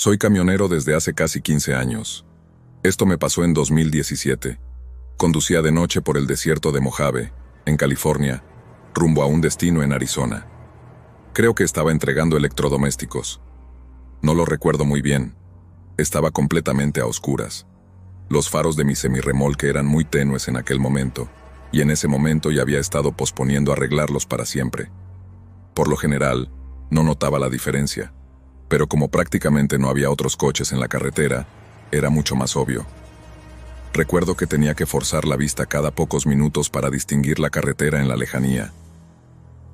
Soy camionero desde hace casi 15 años. Esto me pasó en 2017. Conducía de noche por el desierto de Mojave, en California, rumbo a un destino en Arizona. Creo que estaba entregando electrodomésticos. No lo recuerdo muy bien. Estaba completamente a oscuras. Los faros de mi semirremolque eran muy tenues en aquel momento, y en ese momento ya había estado posponiendo arreglarlos para siempre. Por lo general, no notaba la diferencia, pero como prácticamente no había otros coches en la carretera, era mucho más obvio. Recuerdo que tenía que forzar la vista cada pocos minutos para distinguir la carretera en la lejanía.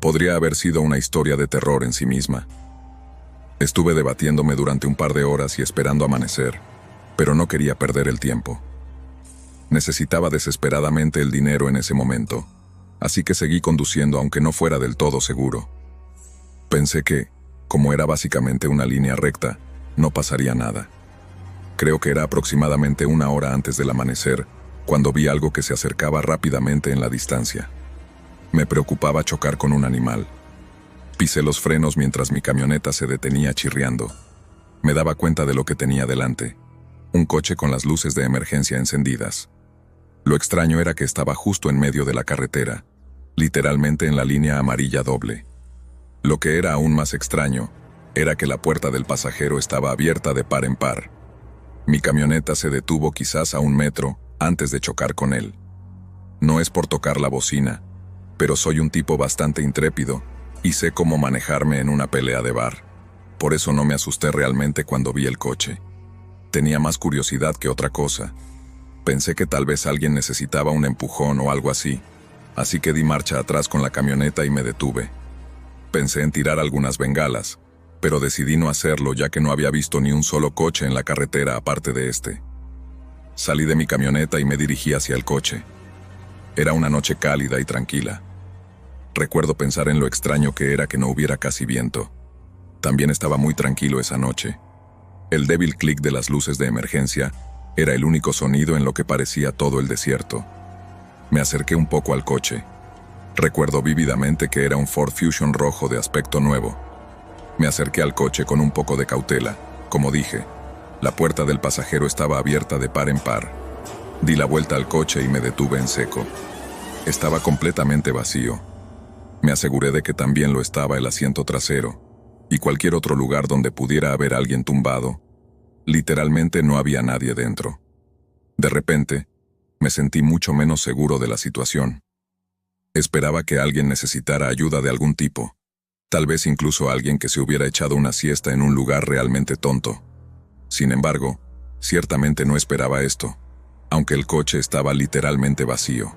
Podría haber sido una historia de terror en sí misma. Estuve debatiéndome durante un par de horas y esperando amanecer, pero no quería perder el tiempo. Necesitaba desesperadamente el dinero en ese momento, así que seguí conduciendo aunque no fuera del todo seguro. Pensé que, como era básicamente una línea recta, no pasaría nada. Creo que era aproximadamente una hora antes del amanecer, cuando vi algo que se acercaba rápidamente en la distancia. Me preocupaba chocar con un animal. Pisé los frenos mientras mi camioneta se detenía chirriando. Me daba cuenta de lo que tenía delante. Un coche con las luces de emergencia encendidas. Lo extraño era que estaba justo en medio de la carretera, literalmente en la línea amarilla doble. Lo que era aún más extraño era que la puerta del pasajero estaba abierta de par en par. Mi camioneta se detuvo quizás a 1 metro antes de chocar con él. No es por tocar la bocina, pero soy un tipo bastante intrépido y sé cómo manejarme en una pelea de bar. Por eso no me asusté realmente cuando vi el coche. Tenía más curiosidad que otra cosa. Pensé que tal vez alguien necesitaba un empujón o algo así que di marcha atrás con la camioneta y me detuve. Pensé en tirar algunas bengalas, pero decidí no hacerlo ya que no había visto ni un solo coche en la carretera aparte de este. Salí de mi camioneta y me dirigí hacia el coche. Era una noche cálida y tranquila. Recuerdo pensar en lo extraño que era que no hubiera casi viento. También estaba muy tranquilo esa noche. El débil clic de las luces de emergencia era el único sonido en lo que parecía todo el desierto. Me acerqué un poco al coche. Recuerdo vívidamente que era un Ford Fusion rojo de aspecto nuevo. Me acerqué al coche con un poco de cautela. Como dije, la puerta del pasajero estaba abierta de par en par. Di la vuelta al coche y me detuve en seco. Estaba completamente vacío. Me aseguré de que también lo estaba el asiento trasero, y cualquier otro lugar donde pudiera haber alguien tumbado. Literalmente no había nadie dentro. De repente, me sentí mucho menos seguro de la situación. Esperaba que alguien necesitara ayuda de algún tipo. Tal vez incluso alguien que se hubiera echado una siesta en un lugar realmente tonto. Sin embargo, ciertamente no esperaba esto, aunque el coche estaba literalmente vacío.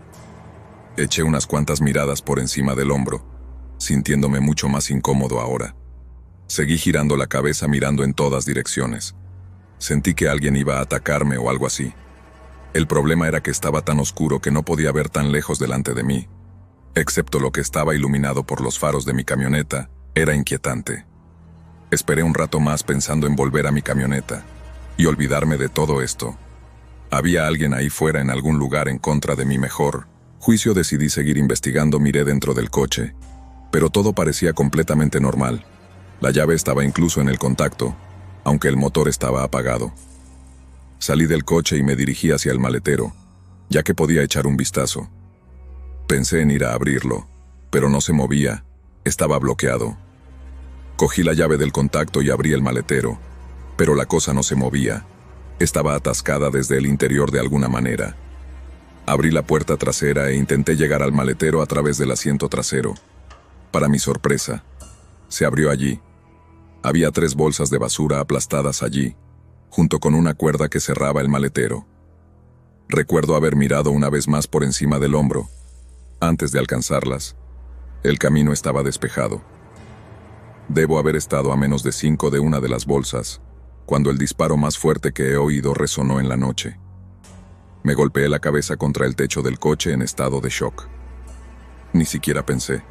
Eché unas cuantas miradas por encima del hombro, sintiéndome mucho más incómodo ahora. Seguí girando la cabeza mirando en todas direcciones. Sentí que alguien iba a atacarme o algo así. El problema era que estaba tan oscuro que no podía ver tan lejos delante de mí. Excepto lo que estaba iluminado por los faros de mi camioneta, era inquietante. Esperé un rato más pensando en volver a mi camioneta y olvidarme de todo esto. Había alguien ahí fuera en algún lugar en contra de mi mejor juicio. Decidí seguir investigando. Miré dentro del coche, pero todo parecía completamente normal. La llave estaba incluso en el contacto, aunque el motor estaba apagado. Salí del coche y me dirigí hacia el maletero, ya que podía echar un vistazo. Pensé en ir a abrirlo, pero no se movía, estaba bloqueado. Cogí la llave del contacto y abrí el maletero, pero la cosa no se movía. Estaba atascada desde el interior de alguna manera. Abrí la puerta trasera e intenté llegar al maletero a través del asiento trasero. Para mi sorpresa, se abrió allí. Había 3 bolsas de basura aplastadas allí, junto con una cuerda que cerraba el maletero. Recuerdo haber mirado una vez más por encima del hombro. Antes de alcanzarlas, el camino estaba despejado. Debo haber estado a menos de 5 de una de las bolsas, cuando el disparo más fuerte que he oído resonó en la noche. Me golpeé la cabeza contra el techo del coche en estado de shock. Ni siquiera pensé.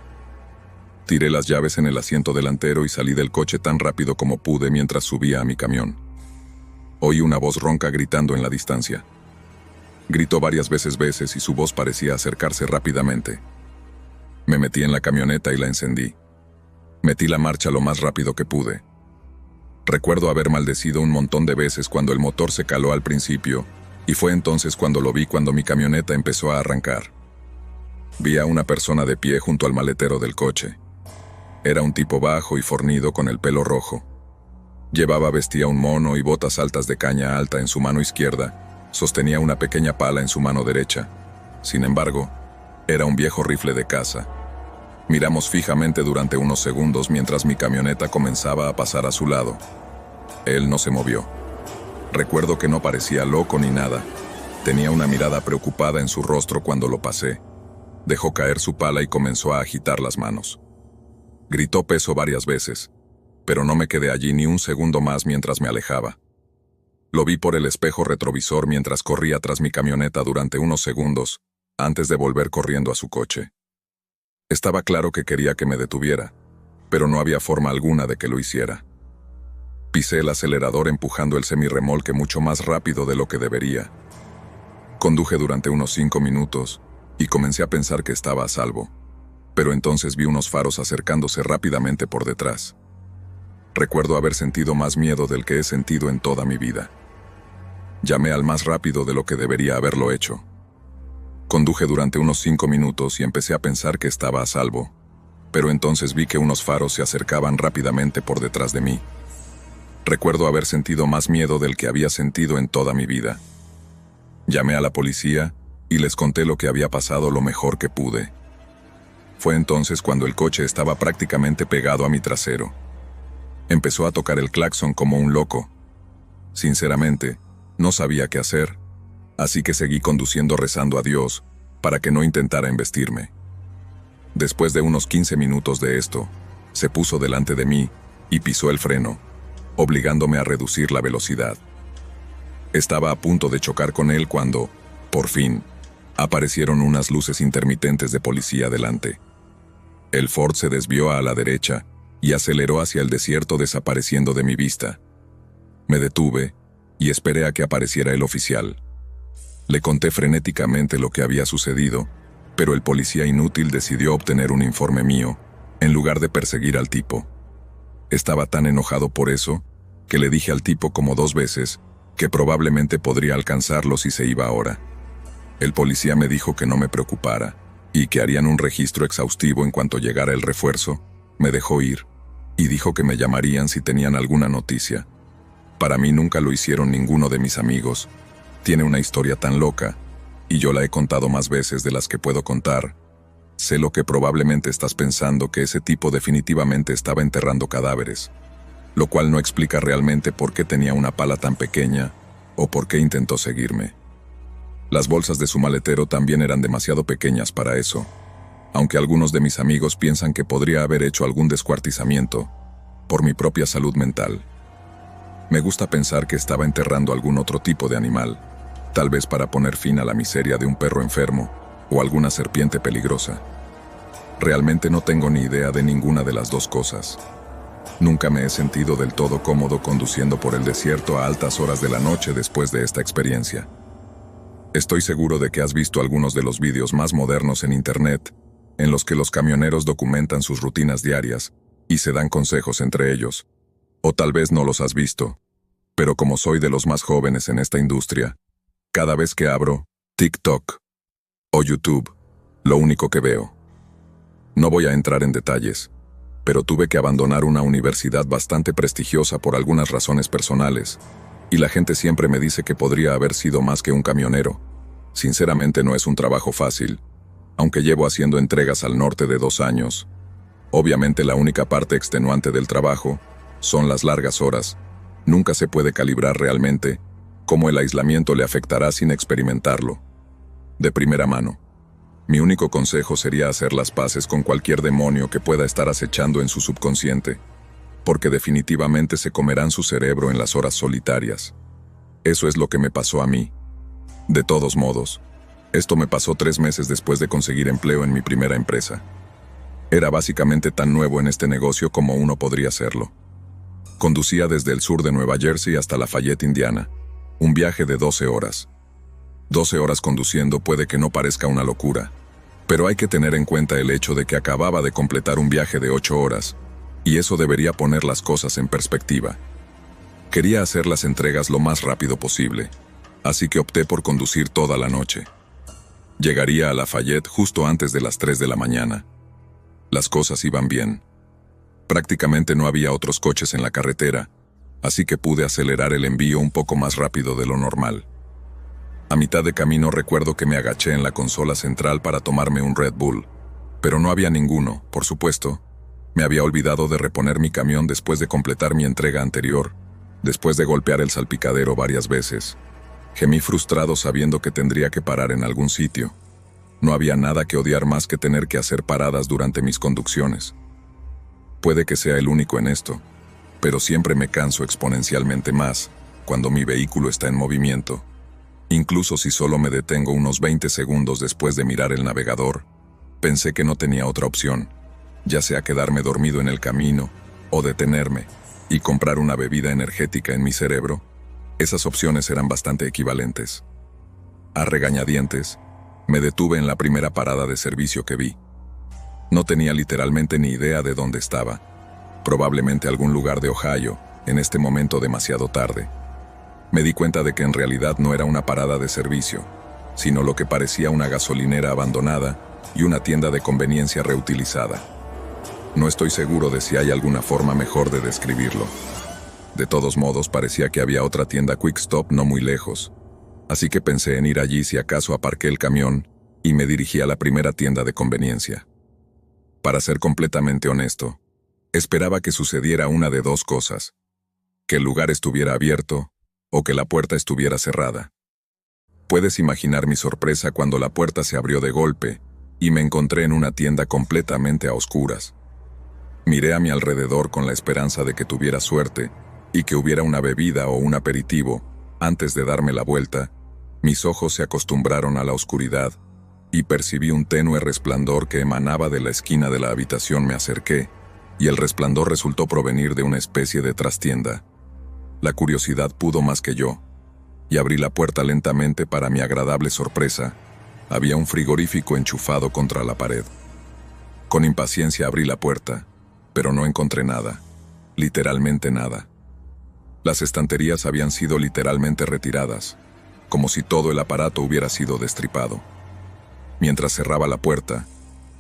Tiré las llaves en el asiento delantero y salí del coche tan rápido como pude mientras subía a mi camión. Oí una voz ronca gritando en la distancia. Gritó varias veces y su voz parecía acercarse rápidamente. Me metí en la camioneta y la encendí. Metí la marcha lo más rápido que pude. Recuerdo haber maldecido un montón de veces cuando el motor se caló al principio, y fue entonces cuando lo vi cuando mi camioneta empezó a arrancar. Vi a una persona de pie junto al maletero del coche. Era un tipo bajo y fornido con el pelo rojo. Vestía un mono y botas altas de caña alta en su mano izquierda, sostenía una pequeña pala en su mano derecha. Sin embargo, era un viejo rifle de caza. Miramos fijamente durante unos segundos mientras mi camioneta comenzaba a pasar a su lado. Él no se movió. Recuerdo que no parecía loco ni nada. Tenía una mirada preocupada en su rostro cuando lo pasé. Dejó caer su pala y comenzó a agitar las manos. Gritó peso varias veces, pero no me quedé allí ni un segundo más mientras me alejaba. Lo vi por el espejo retrovisor mientras corría tras mi camioneta durante unos segundos, antes de volver corriendo a su coche. Estaba claro que quería que me detuviera, pero no había forma alguna de que lo hiciera. Pisé el acelerador empujando el semirremolque mucho más rápido de lo que debería. Conduje durante unos 5 minutos y comencé a pensar que estaba a salvo, pero entonces vi unos faros acercándose rápidamente por detrás. Recuerdo haber sentido más miedo del que he sentido en toda mi vida. Llamé al más rápido de lo que debería haberlo hecho. Conduje durante unos 5 minutos y empecé a pensar que estaba a salvo, pero entonces vi que unos faros se acercaban rápidamente por detrás de mí. Recuerdo haber sentido más miedo del que había sentido en toda mi vida. Llamé a la policía y les conté lo que había pasado lo mejor que pude. Fue entonces cuando el coche estaba prácticamente pegado a mi trasero. Empezó a tocar el claxon como un loco. Sinceramente, no sabía qué hacer, así que seguí conduciendo rezando a Dios para que no intentara embestirme. Después de unos 15 minutos de esto, se puso delante de mí y pisó el freno, obligándome a reducir la velocidad. Estaba a punto de chocar con él cuando, por fin, aparecieron unas luces intermitentes de policía delante. El Ford se desvió a la derecha y aceleró hacia el desierto desapareciendo de mi vista. Me detuve y esperé a que apareciera el oficial. Le conté frenéticamente lo que había sucedido, pero el policía inútil decidió obtener un informe mío, en lugar de perseguir al tipo. Estaba tan enojado por eso, que le dije al tipo como 2 veces que probablemente podría alcanzarlo si se iba ahora. El policía me dijo que no me preocupara, y que harían un registro exhaustivo en cuanto llegara el refuerzo. Me dejó ir, y dijo que me llamarían si tenían alguna noticia. Para mí nunca lo hicieron ninguno de mis amigos. Tiene una historia tan loca, y yo la he contado más veces de las que puedo contar. Sé lo que probablemente estás pensando, que ese tipo definitivamente estaba enterrando cadáveres, lo cual no explica realmente por qué tenía una pala tan pequeña, o por qué intentó seguirme. Las bolsas de su maletero también eran demasiado pequeñas para eso, aunque algunos de mis amigos piensan que podría haber hecho algún descuartizamiento, por mi propia salud mental. Me gusta pensar que estaba enterrando algún otro tipo de animal, tal vez para poner fin a la miseria de un perro enfermo, o alguna serpiente peligrosa. Realmente no tengo ni idea de ninguna de las dos cosas. Nunca me he sentido del todo cómodo conduciendo por el desierto a altas horas de la noche después de esta experiencia. Estoy seguro de que has visto algunos de los vídeos más modernos en Internet, en los que los camioneros documentan sus rutinas diarias y se dan consejos entre ellos. O tal vez no los has visto, pero como soy de los más jóvenes en esta industria, cada vez que abro TikTok o YouTube, lo único que veo. No voy a entrar en detalles, pero tuve que abandonar una universidad bastante prestigiosa por algunas razones personales, y la gente siempre me dice que podría haber sido más que un camionero. Sinceramente no es un trabajo fácil, aunque llevo haciendo entregas al norte de 2 años. Obviamente la única parte extenuante del trabajo son las largas horas. Nunca se puede calibrar realmente cómo el aislamiento le afectará sin experimentarlo. De primera mano. Mi único consejo sería hacer las paces con cualquier demonio que pueda estar acechando en su subconsciente, porque definitivamente se comerán su cerebro en las horas solitarias. Eso es lo que me pasó a mí. De todos modos, esto me pasó 3 meses después de conseguir empleo en mi primera empresa. Era básicamente tan nuevo en este negocio como uno podría serlo. Conducía desde el sur de Nueva Jersey hasta Lafayette, Indiana, un viaje de 12 horas. 12 horas conduciendo puede que no parezca una locura, pero hay que tener en cuenta el hecho de que acababa de completar un viaje de 8 horas, y eso debería poner las cosas en perspectiva. Quería hacer las entregas lo más rápido posible, así que opté por conducir toda la noche. Llegaría a Lafayette justo antes de las 3 de la mañana. Las cosas iban bien. Prácticamente no había otros coches en la carretera, así que pude acelerar el envío un poco más rápido de lo normal. A mitad de camino recuerdo que me agaché en la consola central para tomarme un Red Bull, pero no había ninguno, por supuesto. Me había olvidado de reponer mi camión después de completar mi entrega anterior, después de golpear el salpicadero varias veces. Gemí frustrado sabiendo que tendría que parar en algún sitio. No había nada que odiar más que tener que hacer paradas durante mis conducciones. Puede que sea el único en esto, pero siempre me canso exponencialmente más cuando mi vehículo está en movimiento. Incluso si solo me detengo unos 20 segundos después de mirar el navegador, pensé que no tenía otra opción, ya sea quedarme dormido en el camino o detenerme y comprar una bebida energética en mi cerebro. Esas opciones eran bastante equivalentes. A regañadientes, me detuve en la primera parada de servicio que vi. No tenía literalmente ni idea de dónde estaba. Probablemente algún lugar de Ohio, en este momento demasiado tarde. Me di cuenta de que en realidad no era una parada de servicio, sino lo que parecía una gasolinera abandonada y una tienda de conveniencia reutilizada. No estoy seguro de si hay alguna forma mejor de describirlo. De todos modos, parecía que había otra tienda Quick Stop no muy lejos, así que pensé en ir allí si acaso aparqué el camión y me dirigí a la primera tienda de conveniencia. Para ser completamente honesto, esperaba que sucediera una de dos cosas: que el lugar estuviera abierto o que la puerta estuviera cerrada. Puedes imaginar mi sorpresa cuando la puerta se abrió de golpe y me encontré en una tienda completamente a oscuras. Miré a mi alrededor con la esperanza de que tuviera suerte y que hubiera una bebida o un aperitivo. Antes de darme la vuelta, mis ojos se acostumbraron a la oscuridad y percibí un tenue resplandor que emanaba de la esquina de la habitación. Me acerqué y el resplandor resultó provenir de una especie de trastienda. La curiosidad pudo más que yo, y abrí la puerta lentamente. Para mi agradable sorpresa, había un frigorífico enchufado contra la pared. Con impaciencia abrí la puerta, pero no encontré nada, literalmente nada. Las estanterías habían sido literalmente retiradas, como si todo el aparato hubiera sido destripado. Mientras cerraba la puerta,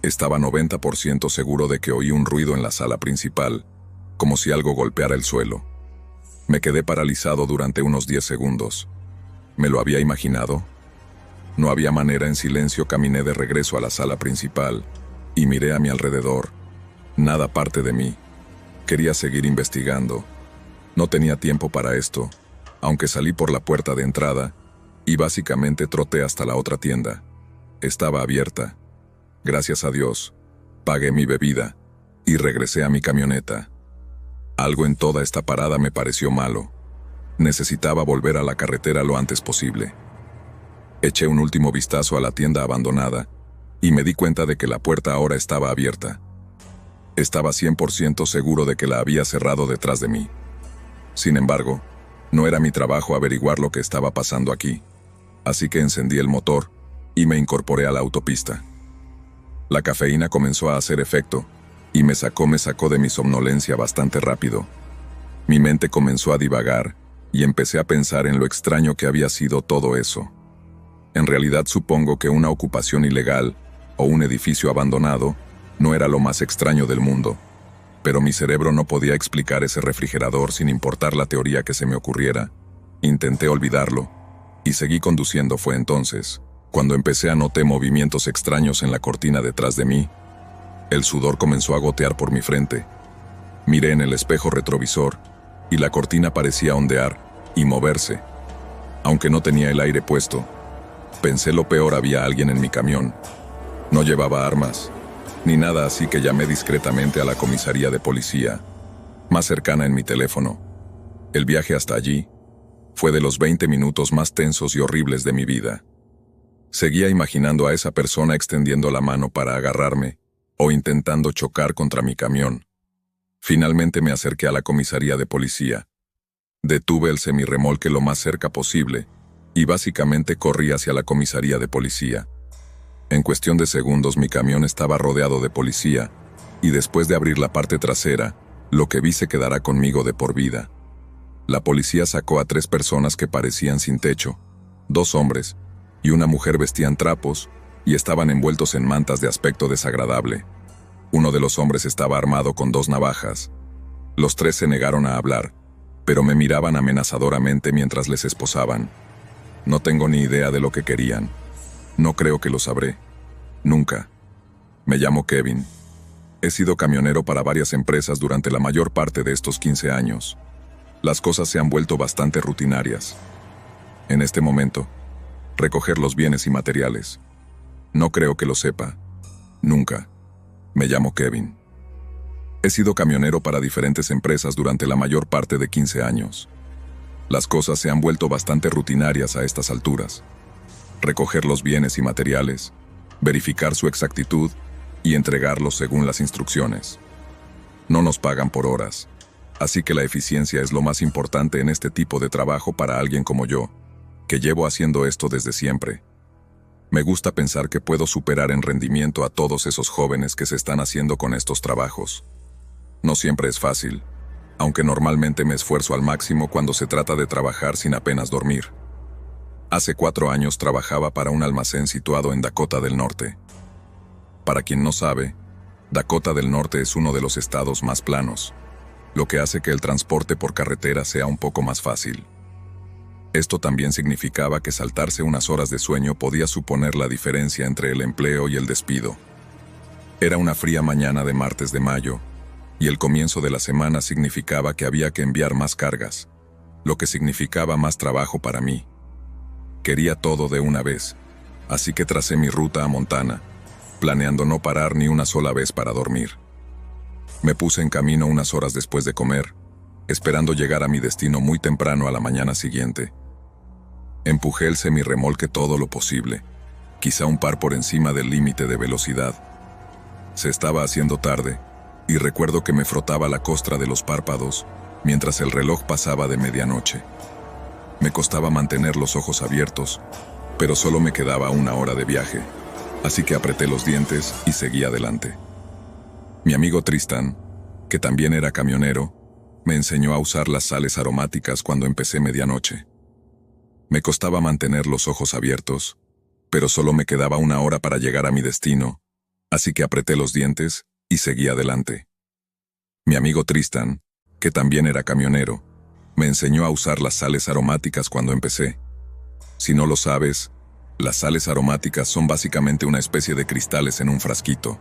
estaba 90% seguro de que oí un ruido en la sala principal, como si algo golpeara el suelo. Me quedé paralizado durante unos 10 segundos. ¿Me lo había imaginado? No había manera. En silencio caminé de regreso a la sala principal y miré a mi alrededor. Nada parte de mí. Quería seguir investigando. No tenía tiempo para esto, aunque salí por la puerta de entrada y básicamente troté hasta la otra tienda. Estaba abierta. Gracias a Dios, pagué mi bebida y regresé a mi camioneta. Algo en toda esta parada me pareció malo. Necesitaba volver a la carretera lo antes posible. Eché un último vistazo a la tienda abandonada y me di cuenta de que la puerta ahora estaba abierta. Estaba 100% seguro de que la había cerrado detrás de mí. Sin embargo, no era mi trabajo averiguar lo que estaba pasando aquí, así que encendí el motor y me incorporé a la autopista. La cafeína comenzó a hacer efecto y me sacó de mi somnolencia bastante rápido. Mi mente comenzó a divagar y empecé a pensar en lo extraño que había sido todo eso. En realidad supongo que una ocupación ilegal o un edificio abandonado no era lo más extraño del mundo, pero mi cerebro no podía explicar ese refrigerador sin importar la teoría que se me ocurriera. Intenté olvidarlo y seguí conduciendo. Fue entonces cuando empecé a notar movimientos extraños en la cortina detrás de mí. El sudor comenzó a gotear por mi frente. Miré en el espejo retrovisor y la cortina parecía ondear y moverse. Aunque no tenía el aire puesto, pensé lo peor: había alguien en mi camión. No llevaba armas ni nada, así que llamé discretamente a la comisaría de policía más cercana en mi teléfono. El viaje hasta allí fue de los 20 minutos más tensos y horribles de mi vida. Seguía imaginando a esa persona extendiendo la mano para agarrarme o intentando chocar contra mi camión. Finalmente me acerqué a la comisaría de policía. Detuve el semirremolque lo más cerca posible y básicamente corrí hacia la comisaría de policía. En cuestión de segundos mi camión estaba rodeado de policía y después de abrir la parte trasera, lo que vi se quedará conmigo de por vida. La policía sacó a 3 personas que parecían sin techo, 2 hombres y una mujer vestían trapos y estaban envueltos en mantas de aspecto desagradable. Uno de los hombres estaba armado con 2 navajas. Los 3 se negaron a hablar, pero me miraban amenazadoramente mientras les esposaban. No tengo ni idea de lo que querían. No creo que lo sabré. Nunca. Me llamo Kevin. He sido camionero para varias empresas durante la mayor parte de estos 15 años. Las cosas se han vuelto bastante rutinarias. En este momento, recoger los bienes y materiales. No creo que lo sepa. Nunca. Me llamo Kevin. He sido camionero para diferentes empresas durante la mayor parte de 15 años. Las cosas se han vuelto bastante rutinarias a estas alturas. Recoger los bienes y materiales, verificar su exactitud y entregarlos según las instrucciones. No nos pagan por horas, así que la eficiencia es lo más importante en este tipo de trabajo para alguien como yo, que llevo haciendo esto desde siempre. Me gusta pensar que puedo superar en rendimiento a todos esos jóvenes que se están haciendo con estos trabajos. No siempre es fácil, aunque normalmente me esfuerzo al máximo cuando se trata de trabajar sin apenas dormir. Hace 4 años trabajaba para un almacén situado en Dakota del Norte. Para quien no sabe, Dakota del Norte es uno de los estados más planos, lo que hace que el transporte por carretera sea un poco más fácil. Esto también significaba que saltarse unas horas de sueño podía suponer la diferencia entre el empleo y el despido. Era una fría mañana de martes de mayo, y el comienzo de la semana significaba que había que enviar más cargas, lo que significaba más trabajo para mí. Quería todo de una vez, así que tracé mi ruta a Montana, planeando no parar ni una sola vez para dormir. Me puse en camino unas horas después de comer, esperando llegar a mi destino muy temprano a la mañana siguiente. Empujé el semirremolque todo lo posible, quizá un par por encima del límite de velocidad. Se estaba haciendo tarde, y recuerdo que me frotaba la costra de los párpados mientras el reloj pasaba de medianoche. Me costaba mantener los ojos abiertos, pero solo me quedaba 1 hora de viaje, así que apreté los dientes y seguí adelante. Mi amigo Tristan, que también era camionero, me enseñó a usar las sales aromáticas cuando empecé medianoche. Me costaba mantener los ojos abiertos, pero solo me quedaba 1 hora para llegar a mi destino, así que apreté los dientes y seguí adelante. Mi amigo Tristan, que también era camionero, me enseñó a usar las sales aromáticas cuando empecé. Si no lo sabes, las sales aromáticas son básicamente una especie de cristales en un frasquito.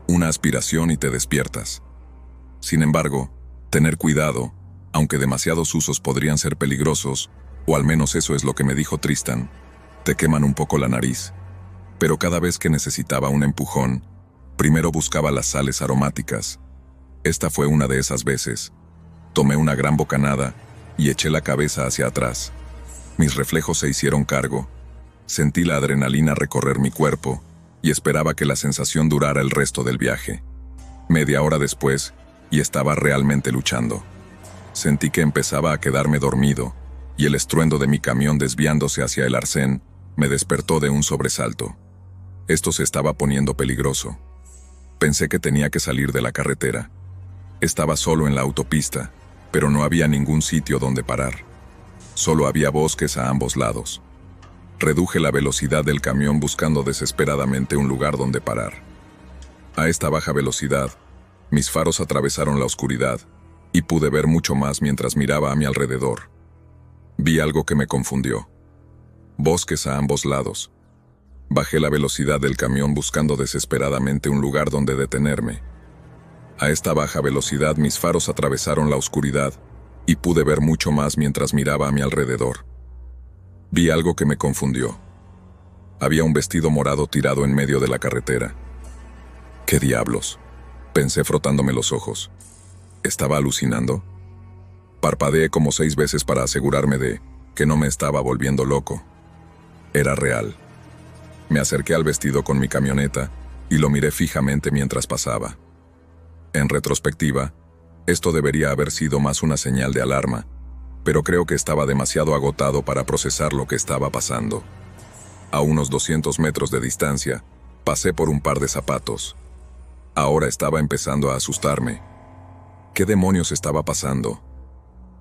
Una aspiración y te despiertas. Sin embargo, tener cuidado, aunque demasiados usos podrían ser peligrosos, o al menos eso es lo que me dijo Tristan, te queman un poco la nariz. Pero cada vez que necesitaba un empujón, primero buscaba las sales aromáticas. Esta fue una de esas veces. Tomé una gran bocanada y eché la cabeza hacia atrás. Mis reflejos se hicieron cargo. Sentí la adrenalina recorrer mi cuerpo y esperaba que la sensación durara el resto del viaje. Media hora después, y estaba realmente luchando. Sentí que empezaba a quedarme dormido, y el estruendo de mi camión desviándose hacia el arcén me despertó de un sobresalto. Esto se estaba poniendo peligroso. Pensé que tenía que salir de la carretera. Estaba solo en la autopista, pero no había ningún sitio donde parar. Solo había bosques a ambos lados. Reduje la velocidad del camión buscando desesperadamente un lugar donde parar. A esta baja velocidad, mis faros atravesaron la oscuridad, y pude ver mucho más mientras miraba a mi alrededor. Vi algo que me confundió. Bosques a ambos lados. Bajé la velocidad del camión buscando desesperadamente un lugar donde detenerme. A esta baja velocidad mis faros atravesaron la oscuridad, y pude ver mucho más mientras miraba a mi alrededor. Vi algo que me confundió. Había un vestido morado tirado en medio de la carretera. ¿Qué diablos?, pensé frotándome los ojos. ¿Estaba alucinando? Parpadeé como 6 veces para asegurarme de que no me estaba volviendo loco. Era real. Me acerqué al vestido con mi camioneta y lo miré fijamente mientras pasaba. En retrospectiva, esto debería haber sido más una señal de alarma, pero creo que estaba demasiado agotado para procesar lo que estaba pasando. A unos 200 metros de distancia, pasé por un par de zapatos. Ahora estaba empezando a asustarme. ¿Qué demonios estaba pasando?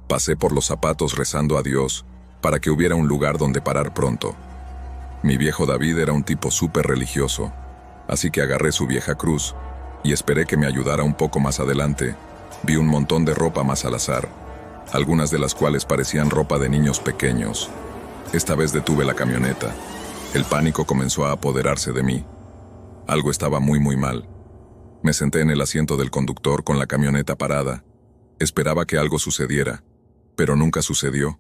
Pasé por los zapatos rezando a Dios para que hubiera un lugar donde parar pronto. Mi viejo David era un tipo súper religioso, así que agarré su vieja cruz y esperé que me ayudara un poco más adelante. Vi un montón de ropa más al azar, algunas de las cuales parecían ropa de niños pequeños. Esta vez detuve la camioneta. El pánico comenzó a apoderarse de mí. Algo estaba muy mal. Me senté en el asiento del conductor con la camioneta parada. Esperaba que algo sucediera, pero nunca sucedió.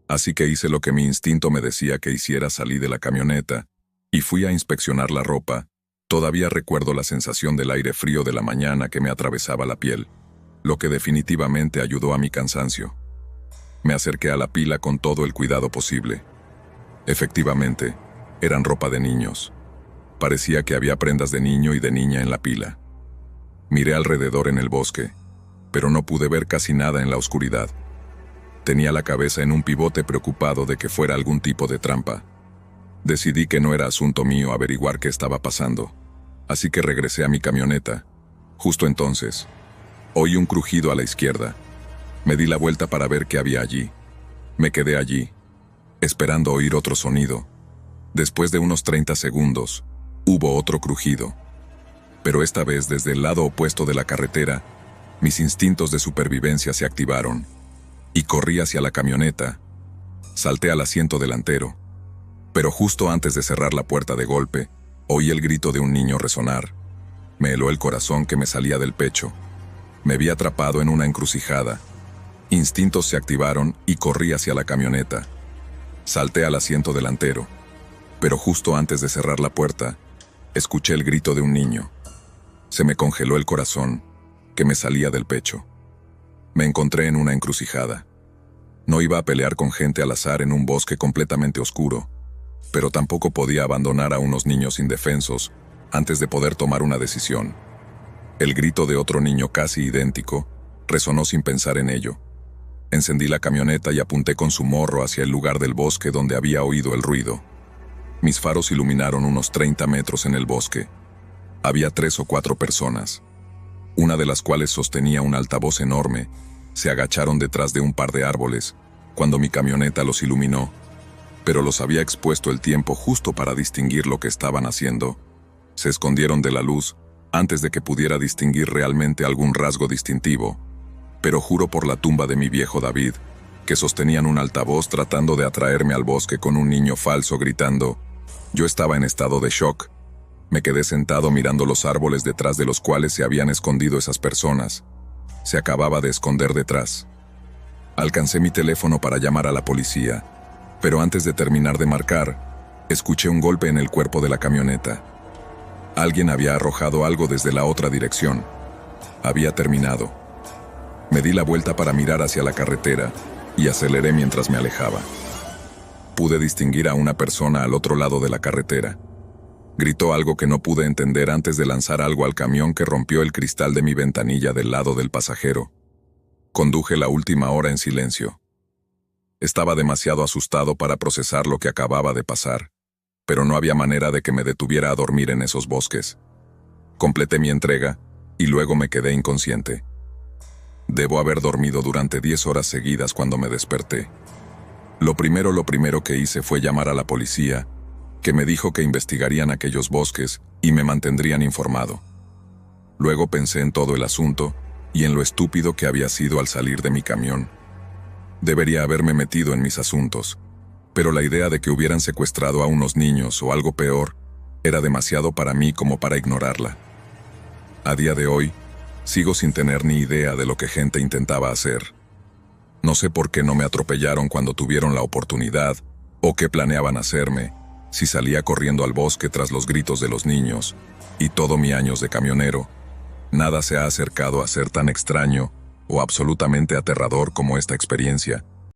Así que hice lo que mi instinto me decía que hiciera: salí de la camioneta y fui a inspeccionar la ropa. Todavía recuerdo la sensación del aire frío de la mañana que me atravesaba la piel, lo que definitivamente ayudó a mi cansancio. Me acerqué a la pila con todo el cuidado posible. Efectivamente, eran ropa de niños. Parecía que había prendas de niño y de niña en la pila. Miré alrededor en el bosque, pero no pude ver casi nada en la oscuridad. Tenía la cabeza en un pivote, preocupado de que fuera algún tipo de trampa. Decidí que no era asunto mío averiguar qué estaba pasando, así que regresé a mi camioneta. Justo entonces, oí un crujido a la izquierda. Me di la vuelta para ver qué había allí. Me quedé allí, esperando oír otro sonido. Después de unos 30 segundos, hubo otro crujido. Pero esta vez desde el lado opuesto de la carretera. Mis instintos de supervivencia se activaron y corrí hacia la camioneta. Salté al asiento delantero, pero justo antes de cerrar la puerta de golpe, oí el grito de un niño resonar. Me heló el corazón que me salía del pecho. Me vi atrapado en una encrucijada. Instintos se activaron y corrí hacia la camioneta. Salté al asiento delantero, pero justo antes de cerrar la puerta, escuché el grito de un niño. Se me congeló el corazón, que me salía del pecho. Me encontré en una encrucijada. No iba a pelear con gente al azar en un bosque completamente oscuro, pero tampoco podía abandonar a unos niños indefensos antes de poder tomar una decisión. El grito de otro niño casi idéntico resonó sin pensar en ello. Encendí la camioneta y apunté con su morro hacia el lugar del bosque donde había oído el ruido. Mis faros iluminaron unos 30 metros en el bosque. Había 3 o 4 personas, una de las cuales sostenía un altavoz enorme. Se agacharon detrás de un par de árboles cuando mi camioneta los iluminó, pero los había expuesto el tiempo justo para distinguir lo que estaban haciendo. Se escondieron de la luz antes de que pudiera distinguir realmente algún rasgo distintivo, pero juro por la tumba de mi viejo David, que sostenían un altavoz tratando de atraerme al bosque con un niño falso gritando. Yo estaba en estado de shock. Me quedé sentado mirando los árboles detrás de los cuales se habían escondido esas personas. Se acababa de esconder detrás. Alcancé mi teléfono para llamar a la policía, pero antes de terminar de marcar, escuché un golpe en el cuerpo de la camioneta. Alguien había arrojado algo desde la otra dirección. Había terminado. Me di la vuelta para mirar hacia la carretera y aceleré mientras me alejaba. Pude distinguir a una persona al otro lado de la carretera. Gritó algo que no pude entender antes de lanzar algo al camión que rompió el cristal de mi ventanilla del lado del pasajero. Conduje la última hora en silencio. Estaba demasiado asustado para procesar lo que acababa de pasar, pero no había manera de que me detuviera a dormir en esos bosques. Completé mi entrega y luego me quedé inconsciente. Debo haber dormido durante 10 horas seguidas cuando me desperté. Lo primero que hice fue llamar a la policía, que me dijo que investigarían aquellos bosques y me mantendrían informado. Luego pensé en todo el asunto y en lo estúpido que había sido al salir de mi camión. Debería haberme metido en mis asuntos, pero la idea de que hubieran secuestrado a unos niños o algo peor era demasiado para mí como para ignorarla. A día de hoy, sigo sin tener ni idea de lo que gente intentaba hacer. No sé por qué no me atropellaron cuando tuvieron la oportunidad, o qué planeaban hacerme si salía corriendo al bosque tras los gritos de los niños, y todo mi años de camionero. Nada se ha acercado a ser tan extraño o absolutamente aterrador como esta experiencia.